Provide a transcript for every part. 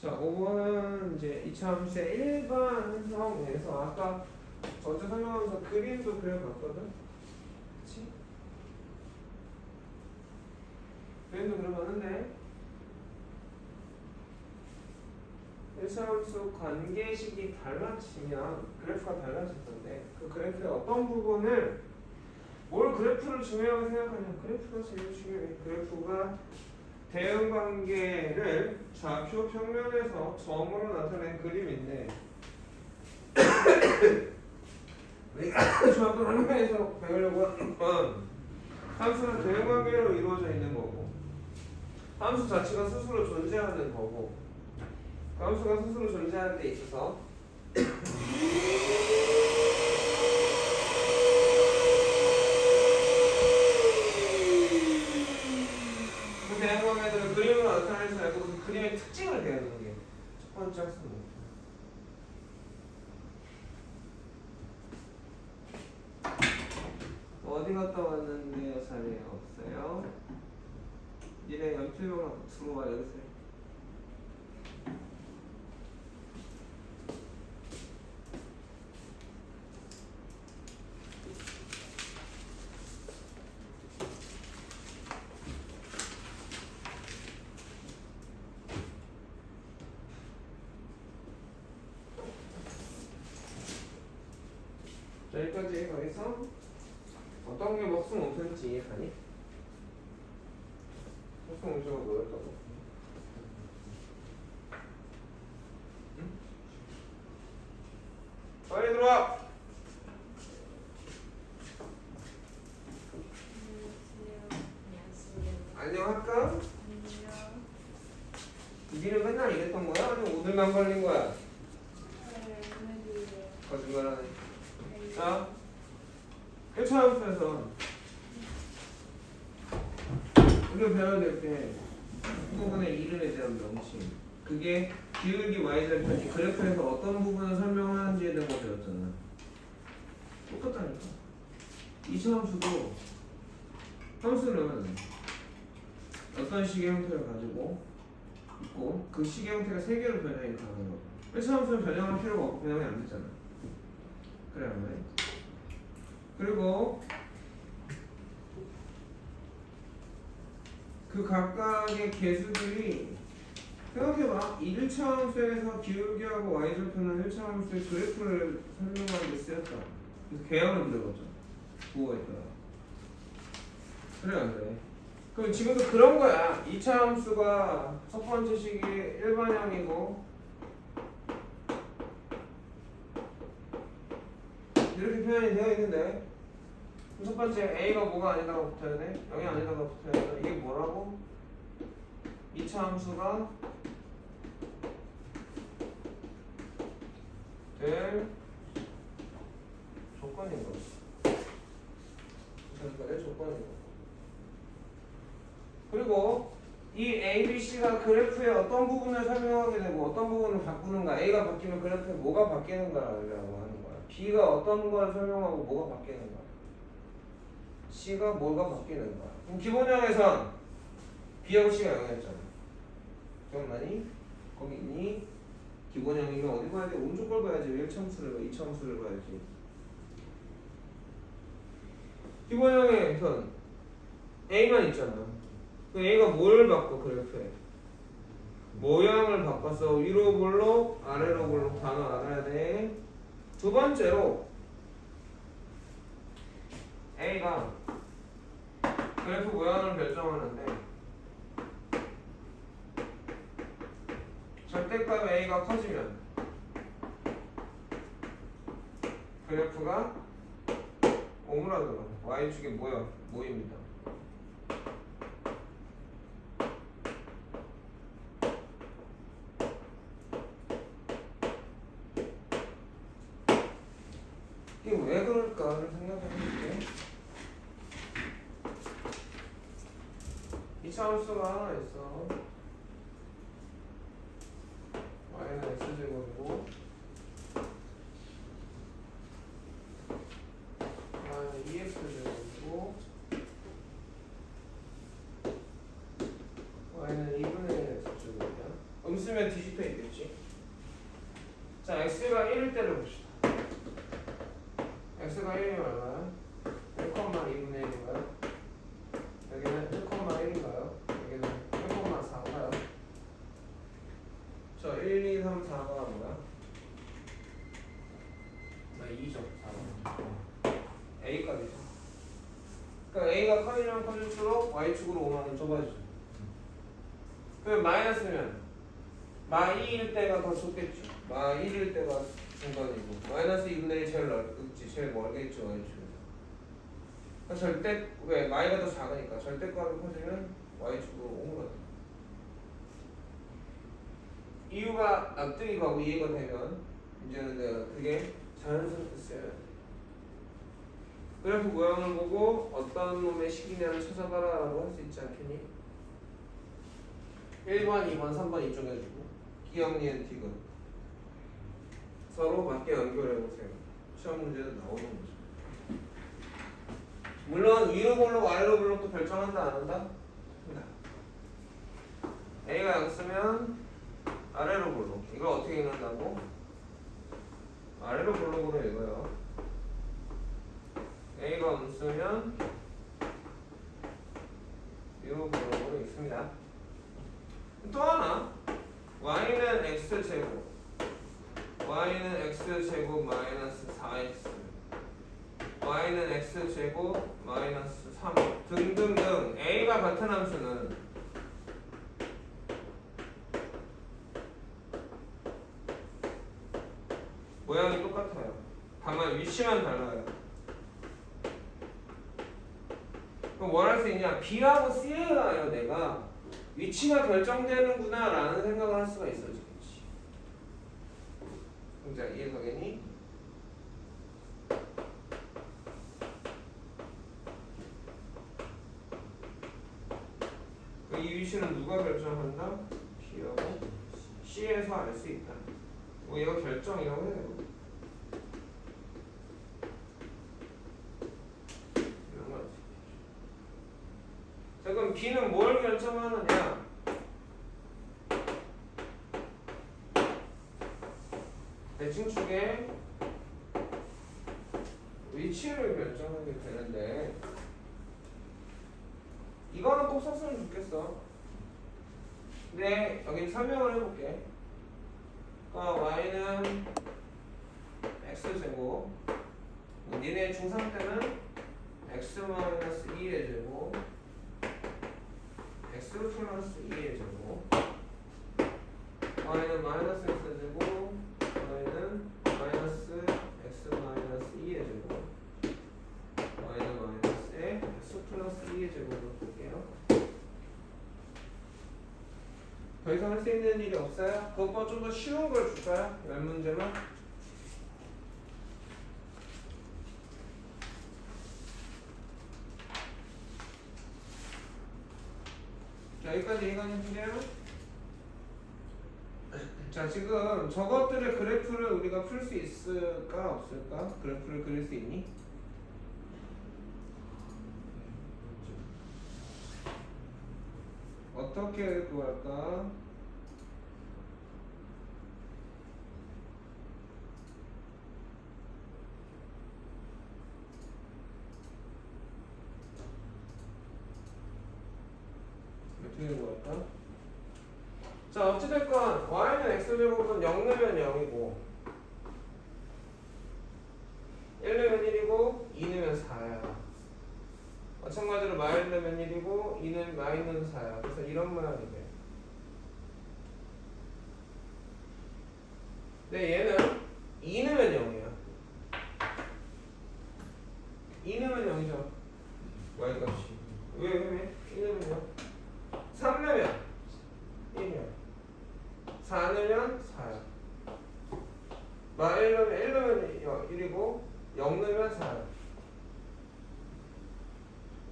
자, 5번은 이제 이차함수의 일반형에서 아까 전체 설명하면서 그림도 그려봤거든? 그치? 그림도 그려봤는데 일차함수 관계식이 달라지면 그래프가 달라질 건데 그 그래프의 어떤 부분을 뭘 그래프를 중요하게 생각하냐 그래프가 제일 중요해. 그래프가 대응관계를 좌표 평면에서 점으로 나타낸 그림인데 우리가 좌표 평면에서 배우려고 하는 건 함수는 대응관계로 이루어져 있는 거고 함수 자체가 스스로 존재하는 거고 그 함수가 스스로 존재하는 데 있어서 그 대응관계들을 그림으로 나타내지 말고 그 그림의 특징을 배우는 게 첫 번째 학습입니다. 어디 갔다 왔는데요? 자리에 없어요? 니네 연필병 들어와 여기서. 자, 여기까지 거기서 어떤 게 먹으면 없었는지 이해하니? 먹으면 없어가 뭐였다고? 응? 빨리 들어와! 안녕 할까? 니는 맨날 이랬던 거야? 아니면 오늘만 걸린 거야? 거짓말하네. 자, 1차 함수에서 우리가 배워야 될 때 부분의 이름에 대한 명칭 그게 기울기 y절편이 그래프에서 어떤 부분을 설명하는지에 대한 거 배웠잖아. 똑같다니까. 2차 함수도 함수는 어떤 식의 형태를 가지고 있고 그 식의 형태가 세 개로 변형이 가능한 거. 1차 함수는 변형할 필요가 없고 변형이 안 되잖아. 그래 안 그래? 그리고 그 각각의 개수들이 생각해봐. 1차 함수에서 기울기하고 y절편은 1차 함수의 그래프를 설명하는 데 쓰였다. 그래서 계열을 들어갔죠. 부호에 따라. 그래 안 그래? 그럼 지금도 그런 거야. 2차 함수가 첫 번째 식이 일반형이고 이렇게 표현이 되어 있는데 첫 번째 A가 뭐가 아니다가 붙어야 돼? 0이 아니다가 붙어야 돼. 이게 뭐라고? 2차 함수가 될 조건인 거지. 그러니까 내 조건인 거. 그리고 이 A, B, C가 그래프의 어떤 부분을 설명하게 되고 어떤 부분을 바꾸는가. A가 바뀌면 그래프에 뭐가 바뀌는가라고 하는 거야. B가 어떤 걸 설명하고 뭐가 바뀌는가. C가 뭐가 바뀌는가. 그럼 기본형에선 B하고 C가 0이었잖아. 기억나니? 거기 있니? 기본형이면 어디 봐야 돼? 오른쪽 걸 봐야지. 1차 함수를 봐, 2차 함수를 봐야지. 기본형에선 A만 있잖아. 그 A가 뭘 바꿔 그래프에? 모양을 바꿔서 위로 볼록 아래로 볼록 단어 알아야 돼. 두 번째로 A가 그래프 모양을 결정하는데 절대값 A가 커지면 그래프가 오므라들어. Y축이 뭐야? 모입니다. 이게 왜 그럴까를 생각해볼게. 2차 함수가 하나 있어. y는 x제곱이고 y는 2x제곱이고 y는 2분의 1 x제곱이야. 음수 없으면 뒤집혀 있겠지. 자, x가 1일 때를 봅시다. x가 1이면 얼마야? 1,2분의 1인가요? 여기는 1,1인가요? 여기는 1,4인가요? 저 1, 2, 3, 4가 뭐야? 나 2죠. 4가. A값이죠. 그러니까 A가 커지면 커질수록 Y축으로 5만원 좁아지죠. 그럼 마이너스면 마2일 때가 더 좁겠죠. 마1일 때가 중간이고 마이너스 2분의 1이 제일 넓겠지. 제일 멀겠죠. Y축에서. 그러니까 절대 왜 마이가 더 작으니까 절대값이 커지면 Y축으로 옮겨요. 이유가 납득이 가고 이해가 되면 이제는 내가 그게 자연스럽게 써야 돼. 그래프 모양을 보고 어떤 놈의 식이냐를 찾아봐라 라고 할 수 있지 않겠니? 1번, 2번, 3번 이쪽 해주고 기억, 니은, 디귿 서로 맞게 연결해보세요. 시험 문제는 나오는 거죠. 물론 위로 블록, 아래로 블록도 결정한다 안 한다? 한다. A가 0 쓰면 아래로 블록. 이걸 어떻게 읽는다고? 아래로 블록으로 읽어요. A가 없으면 위로 블록으로 읽습니다. 또 하나 y는 x제곱 y는 x제곱 마이너스 4x y는 x제곱 마이너스 3 등등등 A가 같은 함수는 모양이 똑같아요. 다만 위치만 달라요. 그럼 뭘 할 수 있냐? B하고 C에요. 내가 위치가 결정되는구나 라는 생각을 할 수가 있어지겠지. 자, 이해가겠니? 이 위치는 누가 결정한다? B하고 C에서 알 수 있다. 뭐 이거 결정이라고 해요. 이런 거. 자, 그럼 B는 뭘 결정하느냐? 대칭축의 위치를 결정하게 되는데 이거는 꼭 썼으면 좋겠어. 근데 여기 설명을 해볼게. y는 x제곱 니네 중3 때는 x-2의 제곱 x 플러스 2의 제곱 y는 마이너스 x제곱 y는 마이너스 x 마이너스 2의 제곱 y는 마이너스 x 플러스 2의 제곱으로 볼게요. 더 이상 할 수 있는 일이 없어요? 그것보다 좀 더 쉬운 걸 줄까요? 10문제만? 자, 여기까지 이해가 되시나요? 자, 지금 저것들의 그래프를 우리가 풀 수 있을까 없을까? 그래프를 그릴 수 있니? 어떻게 구할까? 어떻게 구할까? 자, 어찌됐건 y는 x제곱은 0 넣으면 0이고 1 넣으면 1이고 2 넣으면 4야. 마찬가지로 마이너스 넣으면 1이고 2는 마이너스 4야. 그래서 이런 모양이 돼. 근데 얘는 2 넣으면 0이야. 2 넣으면 0이죠. y값이. 왜? 2 넣으면 0. 3 넣으면 1이야. 4 넣으면 4야. 1 넣으면 1이고 0 넣으면 4야.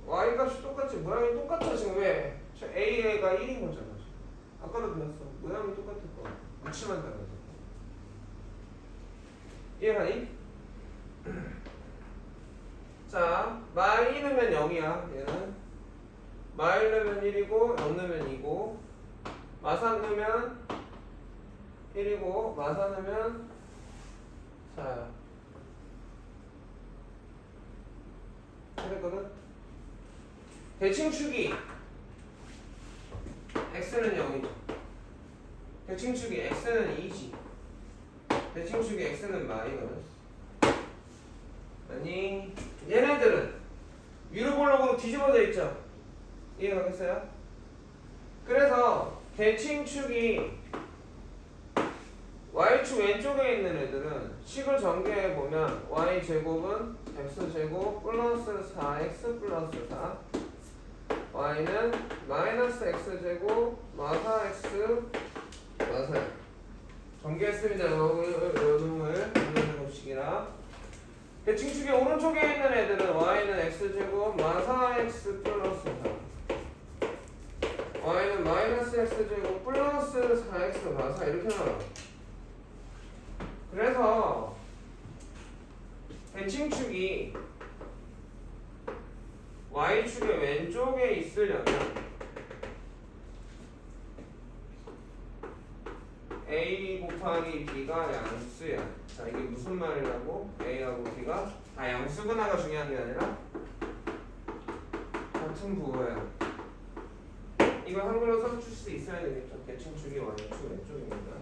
y값이 똑같지. 모양이 똑같아. 지금 왜? a가 1인 거잖아. 아까도 배웠어. 모양이 똑같을 거야. 위치만 달라져. 이해가니? 자, 마이 넣으면 0이야. 얘는 마이 넣으면 1이고 0 넣으면 2고 마3 넣으면 1이고 마사 넣으면 4야. 됐거든? 대칭축이 x는 0이죠. 대칭축이 x는 2지. 대칭축이 x는 마이너스. 아니 얘네들은 위로 볼록으로 뒤집어져 있죠. 이해가겠어요? 그래서 대칭축이 y축 왼쪽에 있는 애들은 식을 전개해 보면 y제곱은 x제곱 플러스 4x 플러스 4 y는 마이너스 x제곱 마사 x 마사 전개했습니다. 요 놈을 놈식이라 대칭축의 오른쪽에 있는 애들은 y는 x제곱 마사 x 플러스 4 y는 마이너스 x제곱 플러스 4x 마사 이렇게 나와요. 그래서 대칭축이 y축의 왼쪽에 있으려면 a 곱하기 b가 양수야. 자, 이게 무슨 말이라고? a하고 b가 다 양수분화가 중요한 게 아니라 같은 부호야. 이걸 한글로 써줄 수 있어야 되겠죠. 대칭축이 y축 왼쪽입니다.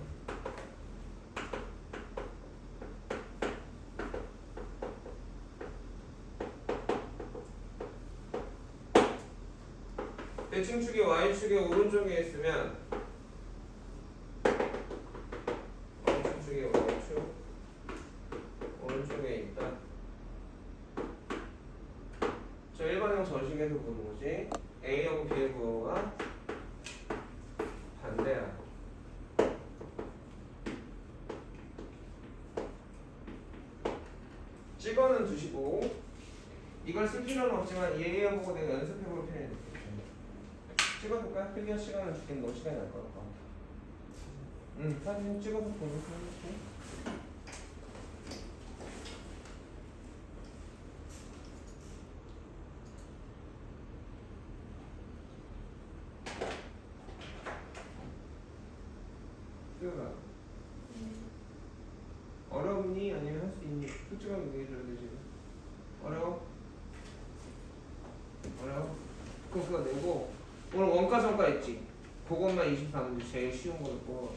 대칭축이 y축의 오른쪽에 있으면 y축이 y축 오른쪽에 있다. 저 일반형 저식에서 보는 거지. a하고 b의 부호가 반대야. 찍어는 두시고 이걸 쓸 필요는 없지만 얘기해보고 내가 연습해볼 필요는 있겠죠. 찍어볼까? 필기할 시간을 주긴 너무 시간이 날 것 같아. 사진 찍어서 보여줄게. 찍어봐. 어렵니? 아니면 할 수 있니? 솔직하게 얘기해줘야 되지. 어려워? 어려워? 그럼 그거 내고 오늘 원가 정가 있지? 그것만 24문제 제일 쉬운 거를 뽑아.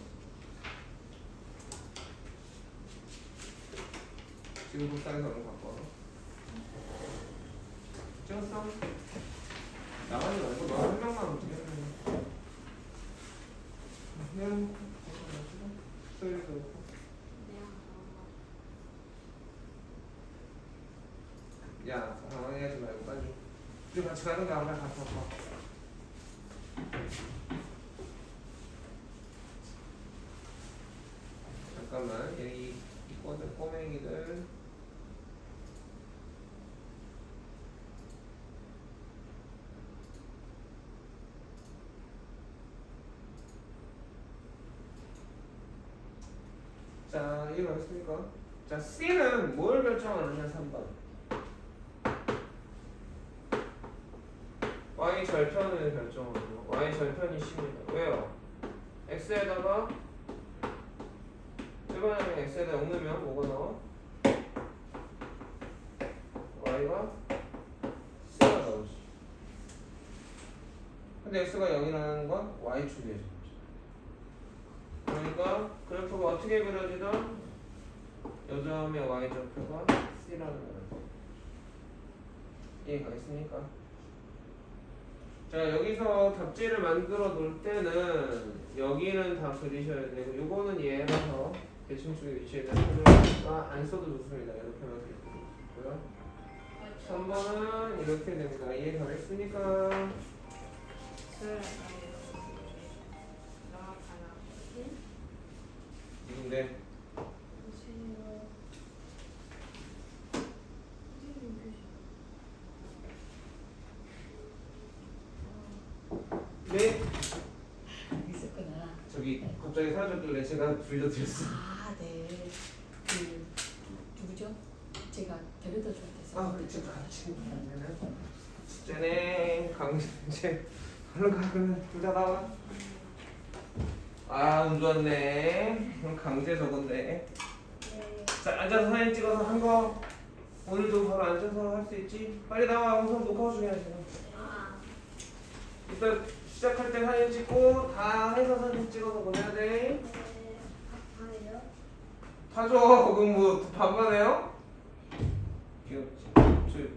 지금 복사해서 얼른 갖고 와. 찍었어? 나가지 말고 너 한 명만 어떻게 해야 되냐. 그냥 소리도 없고. 야, 당황하지 말고 빨리. 우리 같이 가는 거 아무나 같이 와봐. 잠깐만, 여기 있거든, 꼬맹이들. 자, 이해가겠습니까? 자, C는 뭘 결정하느냐, 3번. y 절편을 결정하고 y 절편이 C입니다. 왜요? x에다가 일반형의 x에다 0 넣으면 뭐가 나와? y가 C가 나오지. 근데 x가 0이라는 건 y축이죠. 그러니까 그래프가 어떻게 그려지든 요점의 y좌표가 C라는 거예요. 이해가겠습니까? 자, 여기서 답지를 만들어 놓을 때는 여기는 다 그리셔야 되고 요거는 얘라서 대칭축의 위치에 대한 표현을 안 써도 좋습니다. 이렇게만 되고요. 3번은 이렇게 됩니다. 이해가겠습니까? 누군데? 네? 있었구나. 저기 갑자기 사라졌길래 제가 불러드렸어. 아, 네. 그 누구죠? 제가 데려다 줘야 돼서. 그쵸. 같이 쟤네 강제 얼른 가. 그러면 둘 다 나와. 아, 운 좋았네. 그럼 강제 적은데. 네. 자, 앉아서 사진 찍어서 한 거. 오늘도 바로 앉아서 할 수 있지? 빨리 나와. 우선 녹화 중이야, 지금. 아, 일단 시작할 때 사진 찍고 다 해서 사진 찍어서 보내야 돼. 네. 아파요? 타줘. 그럼 뭐 반반해요? 귀엽지. 초육들.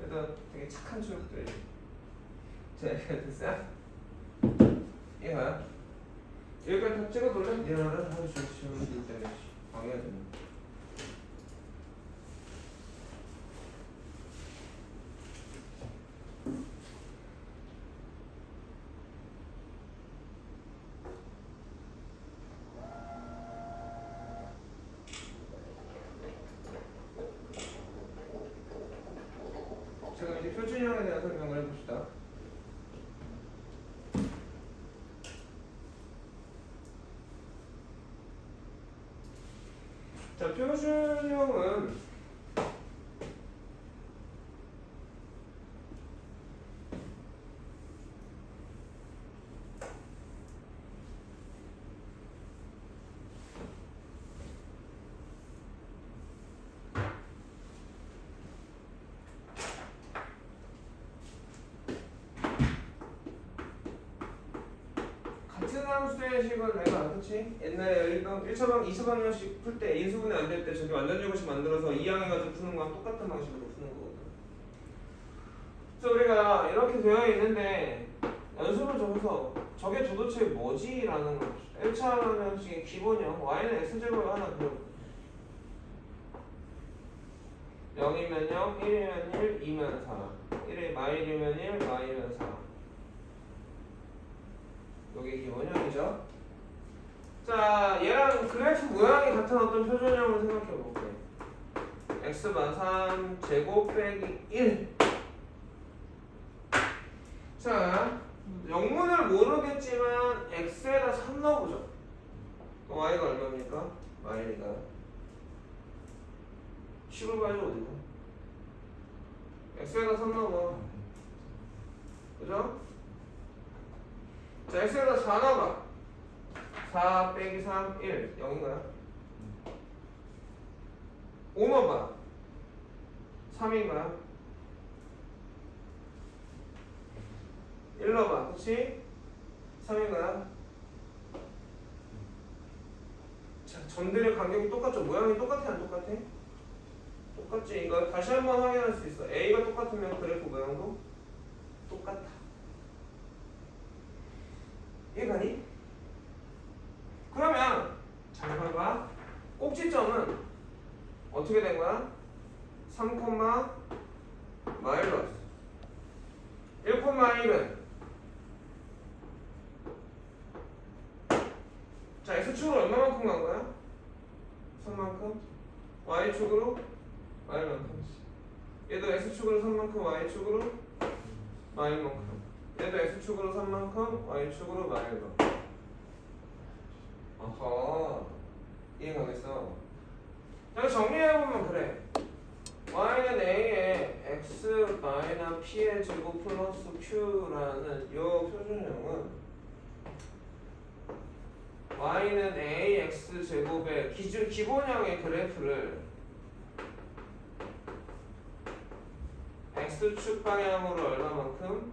일단 되게 착한 초육들. 자, 됐어? 얘가 여기까지 다 찍어둘래? 얘나를 하루 종일 시험을 때문에 방해가 되네. 제가 이제 표준형에 대한 설명을 해봅시다. 자, 표준형은 같은 함수의 식은 내가 그렇지? 옛날에 1차방, 2차방정식 풀 때 인수분해 안 될 때 저기 완전 제곱식 만들어서 이항해가지고 푸는 거랑 똑같은 방식으로 푸는 거거든. 그래서 우리가 이렇게 되어 있는데 연습을 적어서 저게 도대체 뭐지? 라는 거. 1차방정식의 기본형 y는 x제곱을 하나 그려볼게. 0이면 0, 1이면 1, 2면 4. 1이 마일이면 1, 마이면 4. 여기 기본형이죠. 자, 얘랑 그래프 모양이 같은 어떤 표준형을 생각해 볼게. x만 3 제곱 빼기 1. 자, 영문을 모르겠지만 x에다 3 넣어보죠. y가 얼마입니까? y가 10을 봐야지 어디가? x에다 3 넣어봐. 그죠? 자, x에다 4 넣어봐. 4 빼기 3, 1. 0인가요? 5 넣어봐. 3인가요? 1 넣어봐. 그치? 3인가요? 자, 점들의 간격이 똑같죠? 모양이 똑같아, 안 똑같아? 똑같지? 이거 다시 한번 확인할 수 있어. A가 똑같으면 그래프 모양도 똑같아. 이해가니? 그러면 잘 봐봐. 꼭지점은 어떻게 된 거야? 3, 마이너스 1, 1은 자, x축으로 얼마만큼 간 거야? 3만큼 y축으로 y만큼. 얘도 x축으로 3만큼 y축으로 y만큼. 얘도 x축으로 3만큼 y축으로 마일만큼. 어허, 이해가겠어. 자, 정리해보면 그래. y는 a에 x 마이너스 p의 제곱 플러스 q라는 이 표준형은 y는 ax 제곱의 기본형의 그래프를 x축 방향으로 얼마만큼?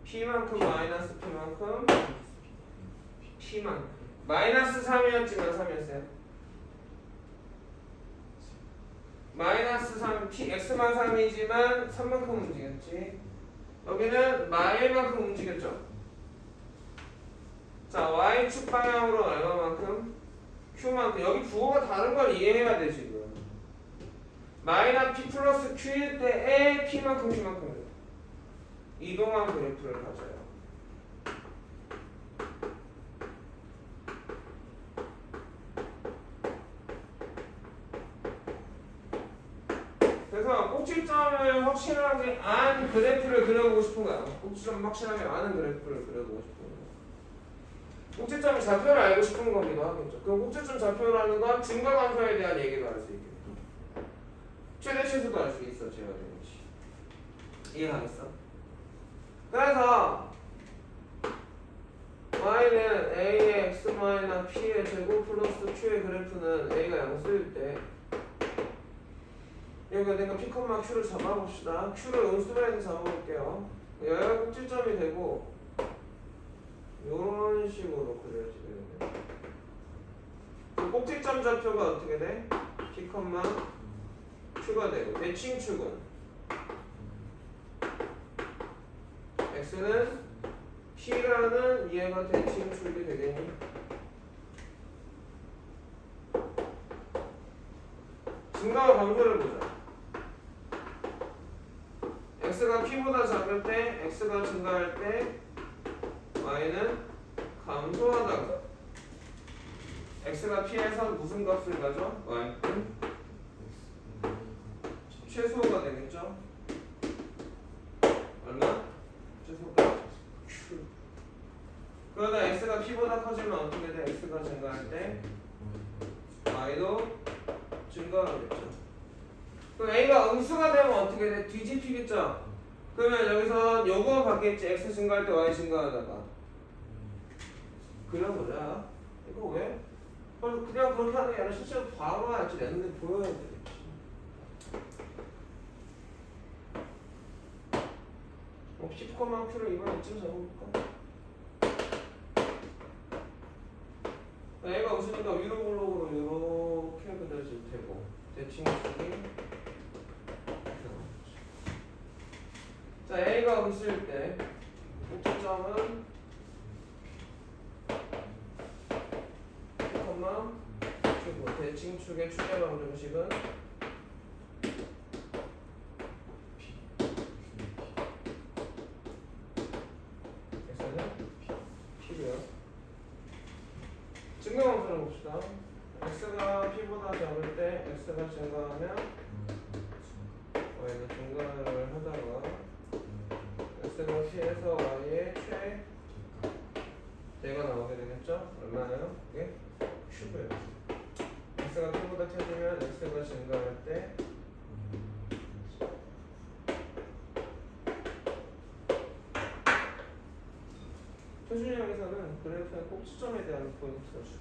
p만큼 마이너스 p만큼 p만큼 마이너스 3이었지만 3이었어요. 마이너스 3 p x만 3이지만 3만큼 움직였지. 여기는 마일만큼 움직였죠. 자, y축 방향으로 얼마만큼? q만큼. 여기 부호가 다른 걸 이해해야 돼 지금. 마이너스 p 플러스 q일 때에 p만큼 q만큼 이동한 그래프를 가져요. 그래서 꼭지점을 확실하게 안 그래프를 그려보고 싶은 거야. 꼭지점 확실하게 아는 그래프를 그려보고 싶은 거야. 꼭지점 좌표를 알고 싶은 거기도 하겠죠. 그럼 꼭지점 좌표라는 건 증가관소에 대한 얘기도 할 수 있겠고 최대 치수도 알 수 있어. 제가 되는지. 이해하겠어? 그래서 y는 a의 x p의 제곱 플러스 q의 그래프는 a가 0수일 때 여기가 내가 p, q를 잡아봅시다. q를 음수면에서 잡아볼게요. 여기가 꼭지점이 되고 이런 식으로 그려지게 되네. 그 꼭지점 좌표가 어떻게 돼? p, q가 되고 대칭축은 x는 p라는 얘가 대칭축이 되겠니? 증가와 감소를 보자. x가 p보다 작을 때, x가 증가할 때 y는 감소하다가 x가 p에서 무슨 값을 가져? y는 최소가 되겠죠? 얼마? 최소가 q. 그러다 x가 p보다 커지면 어떻게 돼? x가 증가할 때 y도 증가하겠죠. 그럼 a가 음수가 되면 어떻게 돼? 뒤집히겠죠? 그러면 여기서 요거 바뀌겠지. x 증가할 때 y 증가하다가 그려보자. 이거 왜? 그냥 그렇게 하는 게 아니라 실제로 바로 와야지. 내 눈에 보여야 되겠지. 그럼 10,q를 이번에 이쯤 잡아볼까? a가 음수니까 위로 블록으로 이렇게 그려질 테고 대칭축이 자, a가 음수일 때 꼭지점은 축이고 대칭축의 축의 방정식은 x는 p고요. 증가함수를 봅시다. x가 p보다 작을 때 x가 증가하면 y는 증가를 하다가 x가 p에서 y의 최대가 나오게 되겠죠? 얼마나요? 이게 큐브예요. x가 p보다 커지면 x가 증가할 때 표준형에서는 그래프의 꼭지점에 대한 포인트가 중요해요.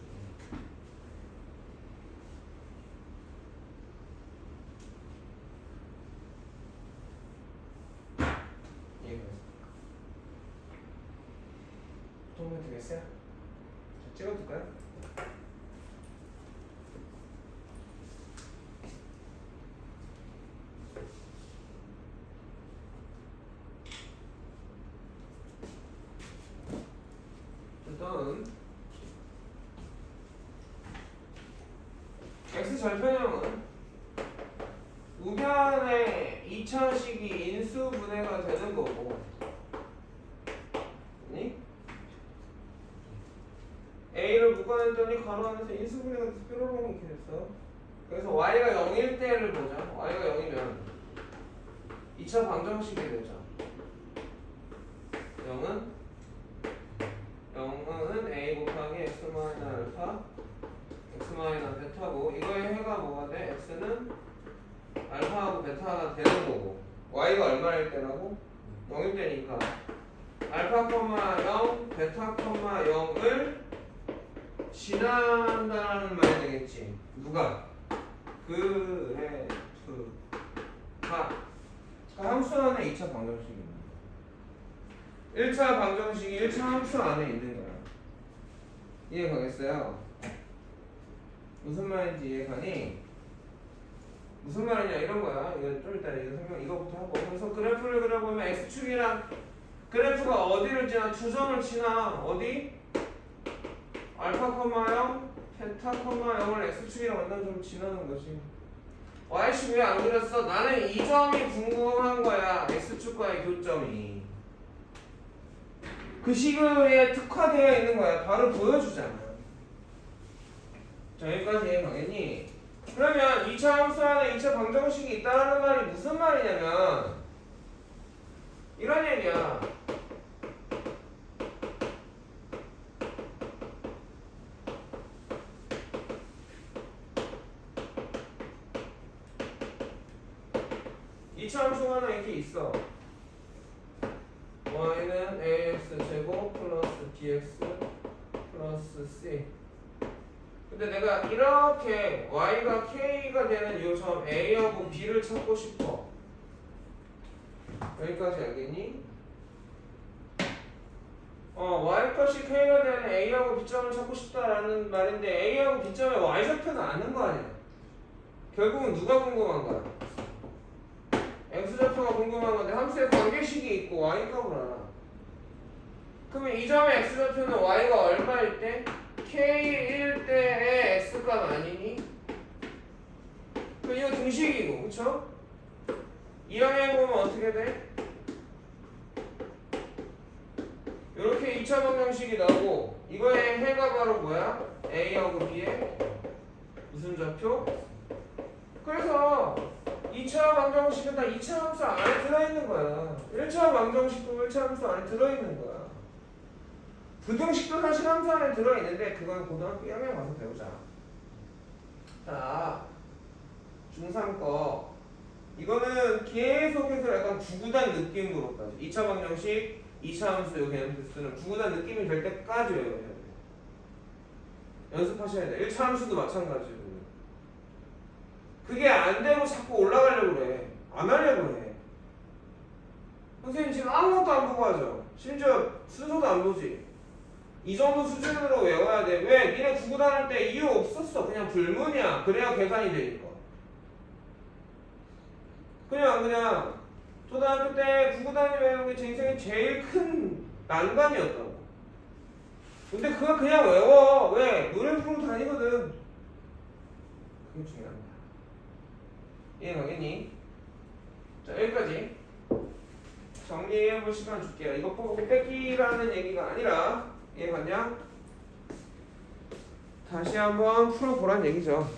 도움이 되겠어요? 자, 찍어둘까요? 일단 x절편형은 우변의 2차식이 인수분해가 되는 거고 아니? a를 묶어냈더니 가로 안에서 인수분해가 돼서 뾰로롱 이렇게 됐어. 그래서 y가 0일 때를 보자. y가 0이면 2차 방정식이 되죠. 0은 a 곱하기 x 마이너스 알파 x 마이너스 베타고 이거의 해가 뭐가 돼? x는 알파하고 베타가 되는 거고 y가 얼마일 때라고? 0일 때니까 알파, 0, 베타, 0을 지난다는 말이 되겠지. 누가? 그래프가 함수 안에 2차 방정식입니다. 1차 방정식이 1차 함수 안에 있는 거야. 이해 가겠어요? 무슨 말인지 이해가니? 무슨 말이냐 이런 거야. 이거 좀 이따 이거 설명 이거부터 하고. 그래서 그래프를 그려보면 x축이랑 그래프가 어디를 지나? 두 점을 지나. 어디? 알파, 0, 베타, 0을 x축이랑 완전 좀 지나는 거지. y축 왜 안 그렸어? 나는 이 점이 궁금한 거야. x축과의 교점이. 그 시그에 특화되어 있는 거야. 바로 보여주잖아. 자, 여기까지 이해 가겠니? 그러면 2차 함수 안에 2차 방정식이 있다는 말이 무슨 말이냐면 이런 얘기야. 이 차 함수 하나 이렇게 있어. y는 ax 제곱 플러스 bx 플러스 c. 근데 내가 이렇게 y가 k가 되는 이 점 a하고 b를 찾고 싶어. 여기까지 알겠니? y값이 k가 되는 a하고 b점을 찾고 싶다라는 말인데 a하고 b점의 y좌표는 아는 거 아니야. 결국은 누가 궁금한 거야? x좌표가 궁금한 건데 함수의 관계식이 있고 y값을 알아. 그러면 이 점의 x좌표는 y가 얼마일 때? k1 때의 x값 아니니? 그럼 이거 등식이고, 그쵸? 이 방향 보면 어떻게 돼? 이렇게 2차 방정식이 나오고 이거의 해가 바로 뭐야? a하고 b의 무슨 좌표? 그래서 2차 방정식은 다 2차 함수 안에 들어있는 거야. 1차 방정식도 1차 함수 안에 들어있는 거야. 부등식도 사실 함수 안에 들어있는데 그건 고등학교 1학년 가서 배우자. 자, 중3 거 이거는 계속해서 약간 구구단 느낌으로까지 2차 방정식, 2차 함수 요 개념 테스트는 구구단 느낌이 될 때까지 외워야 돼. 연습하셔야 돼. 1차 함수도 마찬가지고. 그게 안 되고 자꾸 올라가려고 그래. 안 하려고 해. 선생님 지금 아무것도 안 보고 하죠. 심지어 순서도 안 보지. 이 정도 수준으로 외워야 돼. 왜? 니네 구구단 할 때 이유 없었어. 그냥 불문이야. 그래야 계산이 되니까. 그냥 초등학교 때 구구단이 외우는 게 제 인생의 제일 큰 난관이었다고. 근데 그거 그냥 외워. 왜? 노래 부르고 다니거든. 그게 중요합니다. 이해가겠니? 자, 여기까지 정리해볼 시간 줄게요. 이거 보고 뺏기라는 얘기가 아니라 이해갔냐? 다시 한번 풀어보란 얘기죠.